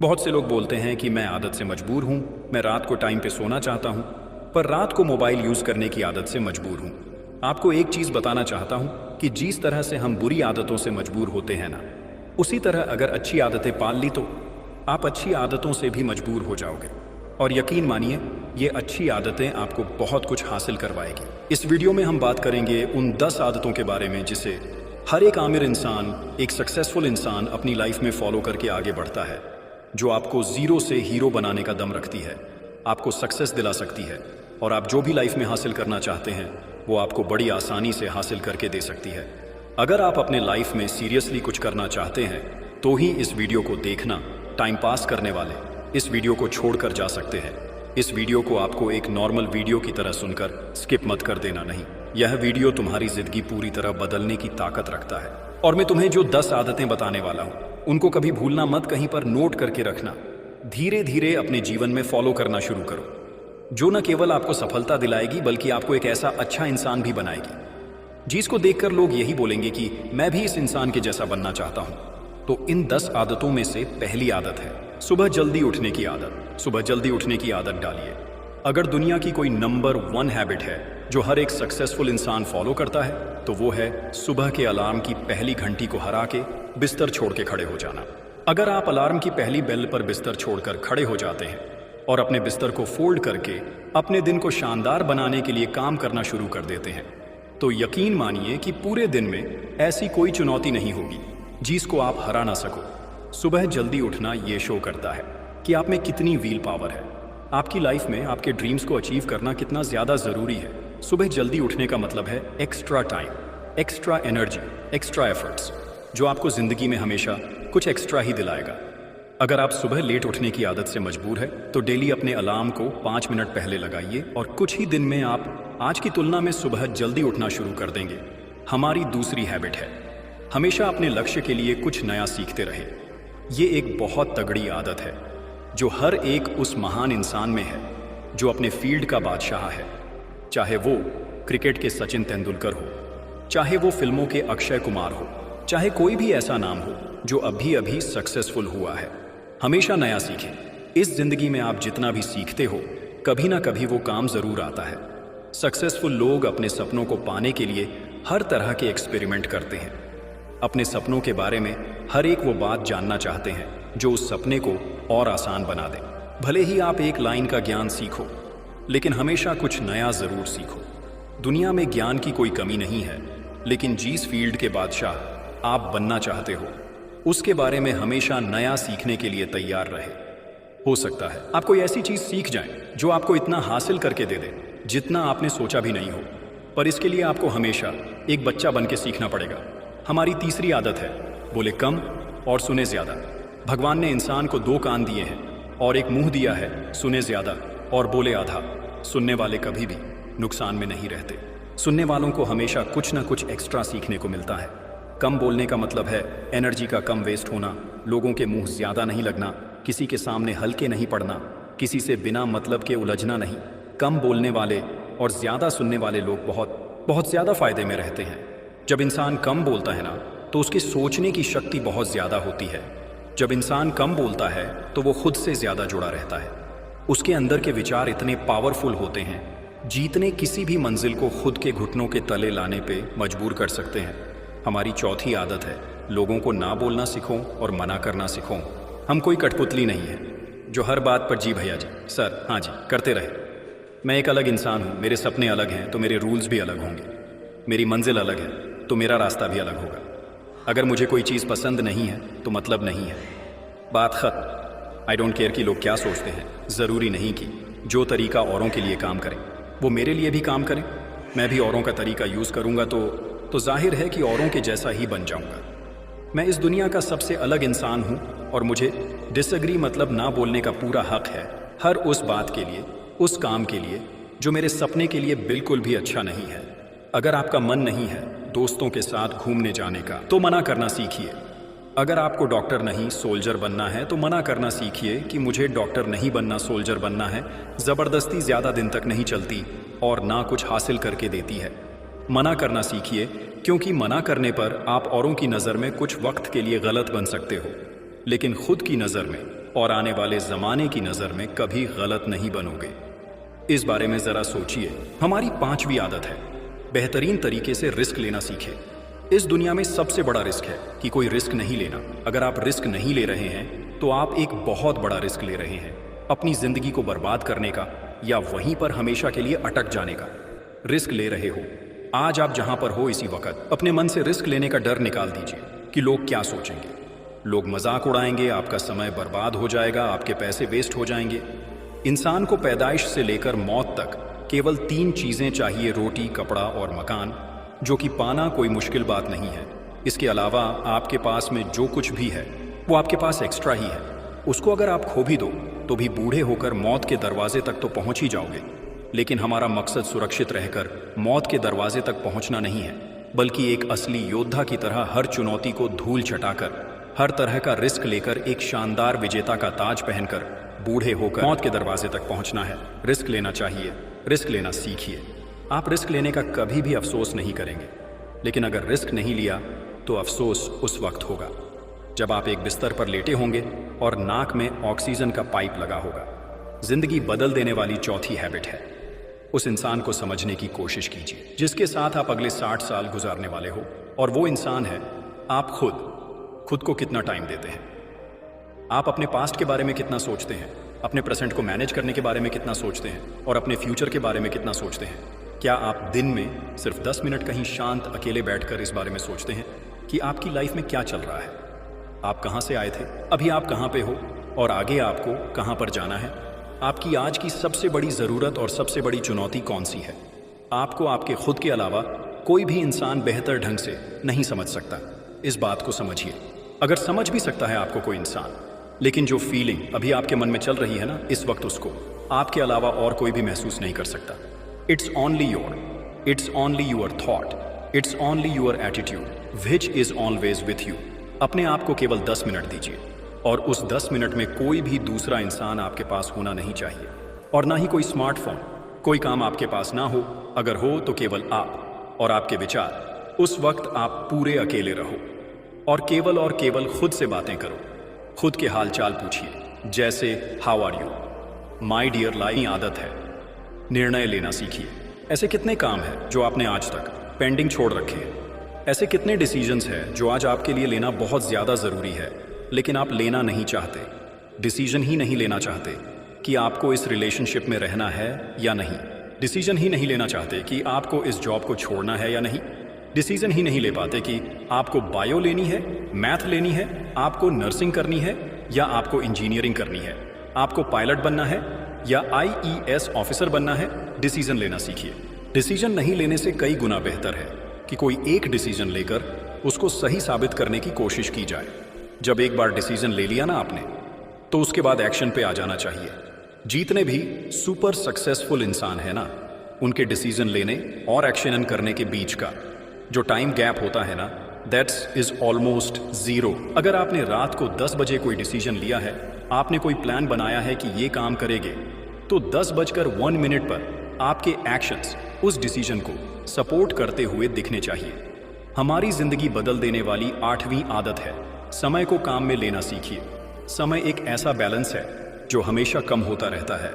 बहुत से लोग बोलते हैं कि मैं आदत से मजबूर हूं, मैं रात को टाइम पे सोना चाहता हूं, पर रात को मोबाइल यूज करने की आदत से मजबूर हूं। आपको एक चीज बताना चाहता हूं कि जिस तरह से हम बुरी आदतों से मजबूर होते हैं ना, उसी तरह अगर अच्छी आदतें पाल ली तो आप अच्छी आदतों से भी मजबूर हो जाओगे। और यकीन मानिए, ये अच्छी आदतें आपको बहुत कुछ हासिल करवाएगी। इस वीडियो में हम बात करेंगे उन 10 आदतों के बारे में जिसे हर एक आमिर इंसान, एक सक्सेसफुल इंसान अपनी लाइफ में फॉलो करके आगे बढ़ता है, जो आपको जीरो से हीरो बनाने का दम रखती है, आपको सक्सेस दिला सकती है, और आप जो भी लाइफ में हासिल करना चाहते हैं वो आपको बड़ी आसानी से हासिल करके दे सकती है। अगर आप अपने लाइफ में सीरियसली कुछ करना चाहते हैं तो ही इस वीडियो को देखना। टाइम पास करने वाले इस वीडियो को छोड़कर जा सकते हैं। इस वीडियो को आपको एक नॉर्मल वीडियो की तरह सुनकर स्किप मत कर देना। नहीं, यह वीडियो तुम्हारी जिंदगी पूरी तरह बदलने की ताकत रखता है। और मैं तुम्हें जो 10 आदतें बताने वाला हूं उनको कभी भूलना मत, कहीं पर नोट करके रखना। धीरे धीरे अपने जीवन में फॉलो करना शुरू करो, जो न केवल आपको सफलता दिलाएगी बल्कि आपको एक ऐसा अच्छा इंसान भी बनाएगी जिसको देखकर लोग यही बोलेंगे कि मैं भी इस इंसान के जैसा बनना चाहता हूं। तो इन 10 आदतों में से पहली आदत है सुबह जल्दी उठने की आदत। सुबह जल्दी उठने की आदत डालिए। अगर दुनिया की कोई नंबर 1 हैबिट है जो हर एक सक्सेसफुल इंसान फॉलो करता है तो वो है सुबह के अलार्म की पहली घंटी को हरा के बिस्तर छोड़ के खड़े हो जाना। अगर आप अलार्म की पहली बेल पर बिस्तर छोड़कर खड़े हो जाते हैं और अपने बिस्तर को फोल्ड करके अपने दिन को शानदार बनाने के लिए काम करना शुरू कर देते हैं, तो यकीन मानिए कि पूरे दिन में ऐसी कोई चुनौती नहीं होगी जिसको आप हरा ना सको। सुबह जल्दी उठना ये शो करता है कि आप में कितनी व्हील पावर है। आपकी लाइफ में आपके ड्रीम्स को अचीव करना कितना ज़्यादा ज़रूरी है। सुबह जल्दी उठने का मतलब है extra time, extra energy, extra efforts, जो आपको ज़िंदगी में हमेशा कुछ एक्स्ट्रा ही दिलाएगा। अगर आप सुबह लेट उठने की आदत से मजबूर है तो डेली अपने अलार्म को 5 मिनट पहले लगाइए और कुछ ही दिन में आप आज की तुलना में सुबह जल्दी उठना शुरू कर देंगे। हमारी दूसरी हैबिट है हमेशा अपने लक्ष्य के लिए कुछ नया सीखते रहे। ये एक बहुत तगड़ी आदत है जो हर एक उस महान इंसान में है जो अपने फील्ड का बादशाह है। चाहे वो क्रिकेट के सचिन तेंदुलकर हो, चाहे वो फिल्मों के अक्षय कुमार हो, चाहे कोई भी ऐसा नाम हो जो अभी अभी सक्सेसफुल हुआ है। हमेशा नया सीखें। इस जिंदगी में आप जितना भी सीखते हो कभी ना कभी वो काम जरूर आता है। सक्सेसफुल लोग अपने सपनों को पाने के लिए हर तरह के एक्सपेरिमेंट करते हैं। अपने सपनों के बारे में हर एक वो बात जानना चाहते हैं जो उस सपने को और आसान बना दे। भले ही आप एक लाइन का ज्ञान सीखो, लेकिन हमेशा कुछ नया जरूर सीखो। दुनिया में ज्ञान की कोई कमी नहीं है, लेकिन जिस फील्ड के बादशाह आप बनना चाहते हो उसके बारे में हमेशा नया सीखने के लिए तैयार रहे। हो सकता है आप कोई ऐसी चीज सीख जाए जो आपको इतना हासिल करके दे दे जितना आपने सोचा भी नहीं हो, पर इसके लिए आपको हमेशा एक बच्चा बन के सीखना पड़ेगा। हमारी तीसरी आदत है बोले कम और सुने ज्यादा। भगवान ने इंसान को 2 कान दिए हैं और एक मुंह दिया है, सुने ज्यादा और बोले आधा। सुनने वाले कभी भी नुकसान में नहीं रहते। सुनने वालों को हमेशा कुछ ना कुछ एक्स्ट्रा सीखने को मिलता है। कम बोलने का मतलब है एनर्जी का कम वेस्ट होना, लोगों के मुंह ज्यादा नहीं लगना, किसी के सामने हल्के नहीं पड़ना, किसी से बिना मतलब के उलझना नहीं। कम बोलने वाले और ज्यादा सुनने वाले लोग बहुत ज्यादा फायदे में रहते हैं। जब इंसान कम बोलता है ना तो उसकी सोचने की शक्ति बहुत ज्यादा होती है। जब इंसान कम बोलता है तो वो खुद से ज्यादा जुड़ा रहता है। उसके अंदर के विचार इतने पावरफुल होते हैं जीतने किसी भी मंजिल को खुद के घुटनों के तले लाने पे मजबूर कर सकते हैं। हमारी चौथी आदत है लोगों को ना बोलना सीखो और मना करना सीखो। हम कोई कठपुतली नहीं है जो हर बात पर जी भैया जी, सर, हाँ जी करते रहे। मैं एक अलग इंसान हूँ, मेरे सपने अलग हैं तो मेरे रूल्स भी अलग होंगे। मेरी मंजिल अलग है तो मेरा रास्ता भी अलग होगा। अगर मुझे कोई चीज़ पसंद नहीं है तो मतलब नहीं है, बात खत्म। आई डोंट केयर कि लोग क्या सोचते हैं। ज़रूरी नहीं कि जो तरीका औरों के लिए काम करे वो मेरे लिए भी काम करे। मैं भी औरों का तरीका यूज़ करूँगा तो जाहिर है कि औरों के जैसा ही बन जाऊँगा। मैं इस दुनिया का सबसे अलग इंसान हूँ और मुझे डिसएग्री मतलब ना बोलने का पूरा हक है हर उस बात के लिए, उस काम के लिए जो मेरे सपने के लिए बिल्कुल भी अच्छा नहीं है। अगर आपका मन नहीं है दोस्तों के साथ घूमने जाने का तो मना करना सीखिए। अगर आपको डॉक्टर नहीं सोल्जर बनना है तो मना करना सीखिए कि मुझे डॉक्टर नहीं बनना, सोल्जर बनना है। ज़बरदस्ती ज़्यादा दिन तक नहीं चलती और ना कुछ हासिल करके देती है। मना करना सीखिए, क्योंकि मना करने पर आप औरों की नज़र में कुछ वक्त के लिए गलत बन सकते हो, लेकिन खुद की नज़र में और आने वाले जमाने की नजर में कभी गलत नहीं बनोगे। इस बारे में जरा सोचिए। हमारी 5वीं आदत है, बेहतरीन तरीके से रिस्क लेना सीखे। इस दुनिया में सबसे बड़ा रिस्क है कि कोई रिस्क नहीं लेना। अगर आप रिस्क नहीं ले रहे हैं तो आप एक बहुत बड़ा रिस्क ले रहे हैं, अपनी जिंदगी को बर्बाद करने का या वहीं पर हमेशा के लिए अटक जाने का। रिस्क ले रहे हो। आज आप जहां पर हो इसी वक्त अपने मन से रिस्क लेने का डर निकाल दीजिए कि लोग क्या सोचेंगे। लोग मजाक उड़ाएंगे, आपका समय बर्बाद हो जाएगा, आपके पैसे वेस्ट हो जाएंगे। इंसान को पैदाइश से लेकर मौत तक केवल 3 चीजें चाहिए, रोटी, कपड़ा और मकान, जो कि पाना कोई मुश्किल बात नहीं है। इसके अलावा आपके पास में जो कुछ भी है वो आपके पास एक्स्ट्रा ही है। उसको अगर आप खो भी दो तो भी बूढ़े होकर मौत के दरवाजे तक तो पहुंच ही जाओगे। लेकिन हमारा मकसद सुरक्षित रहकर मौत के दरवाजे तक पहुंचना नहीं है, बल्कि एक असली योद्धा की तरह हर चुनौती को धूल चटाकर, हर तरह का रिस्क लेकर, एक शानदार विजेता का ताज पहनकर बूढ़े होकर मौत के दरवाजे तक पहुंचना है। रिस्क लेना चाहिए, रिस्क लेना सीखिए। आप रिस्क लेने का कभी भी अफसोस नहीं करेंगे, लेकिन अगर रिस्क नहीं लिया तो अफसोस उस वक्त होगा जब आप एक बिस्तर पर लेटे होंगे और नाक में ऑक्सीजन का पाइप लगा होगा। जिंदगी बदल देने वाली चौथी हैबिट है, उस इंसान को समझने की कोशिश कीजिए जिसके साथ आप अगले 60 साल गुजारने वाले हो। और वो इंसान है आप खुद को कितना टाइम देते हैं। आप अपने पास्ट के बारे में कितना सोचते हैं, अपने प्रेजेंट को मैनेज करने के बारे में कितना सोचते हैं और अपने फ्यूचर के बारे में कितना सोचते हैं। क्या आप दिन में सिर्फ 10 मिनट कहीं शांत अकेले बैठकर इस बारे में सोचते हैं कि आपकी लाइफ में क्या चल रहा है, आप कहां से आए थे, अभी आप कहां पे हो और आगे आपको कहां पर जाना है। आपकी आज की सबसे बड़ी जरूरत और सबसे बड़ी चुनौती कौन सी है। आपको आपके खुद के अलावा कोई भी इंसान बेहतर ढंग से नहीं समझ सकता। इस बात को समझिए। अगर समझ भी सकता है आपको कोई इंसान, लेकिन जो फीलिंग अभी आपके मन में चल रही है ना इस वक्त, उसको आपके अलावा और कोई भी महसूस नहीं कर सकता। It's only your thought, it's only your attitude which is always with you. अपने आप को केवल 10 मिनट दीजिए और उस 10 मिनट में कोई भी दूसरा इंसान आपके पास होना नहीं चाहिए और ना ही कोई स्मार्टफोन। कोई काम आपके पास ना हो, अगर हो तो केवल आप और आपके विचार। उस वक्त आप पूरे अकेले रहो और केवल खुद से बातें करो। खुद के हालचाल पूछिए, जैसे how are you. My dear life आदत है, निर्णय लेना सीखिए। ऐसे कितने काम हैं जो आपने आज तक पेंडिंग छोड़ रखे हैं। ऐसे कितने डिसीजंस हैं जो आज आपके लिए लेना बहुत ज़्यादा ज़रूरी है, लेकिन आप लेना नहीं चाहते। डिसीजन ही नहीं लेना चाहते कि आपको इस रिलेशनशिप में रहना है या नहीं। डिसीजन ही नहीं लेना चाहते कि आपको इस जॉब को छोड़ना है या नहीं। डिसीजन ही नहीं ले पाते कि आपको बायो लेनी है, मैथ लेनी है, आपको नर्सिंग करनी है या आपको इंजीनियरिंग करनी है, आपको पायलट बनना है या IES ऑफिसर बनना है। डिसीजन लेना सीखिए। डिसीजन नहीं लेने से कई गुना बेहतर है कि कोई एक डिसीजन लेकर उसको सही साबित करने की कोशिश की जाए। जब एक बार डिसीजन ले लिया ना आपने, तो उसके बाद एक्शन पे आ जाना चाहिए। जितने भी सुपर सक्सेसफुल इंसान है ना, उनके डिसीजन लेने और एक्शन करने के बीच का जो टाइम गैप होता है ना, दैट्स इज ऑलमोस्ट 0। अगर आपने रात को 10 बजे कोई डिसीजन लिया है, आपने कोई प्लान बनाया है कि ये काम करेंगे, तो 10:01 पर आपके एक्शंस उस डिसीजन को सपोर्ट करते हुए दिखने चाहिए। हमारी जिंदगी बदल देने वाली 8वीं आदत है, समय को काम में लेना सीखिए। समय एक ऐसा बैलेंस है जो हमेशा कम होता रहता है।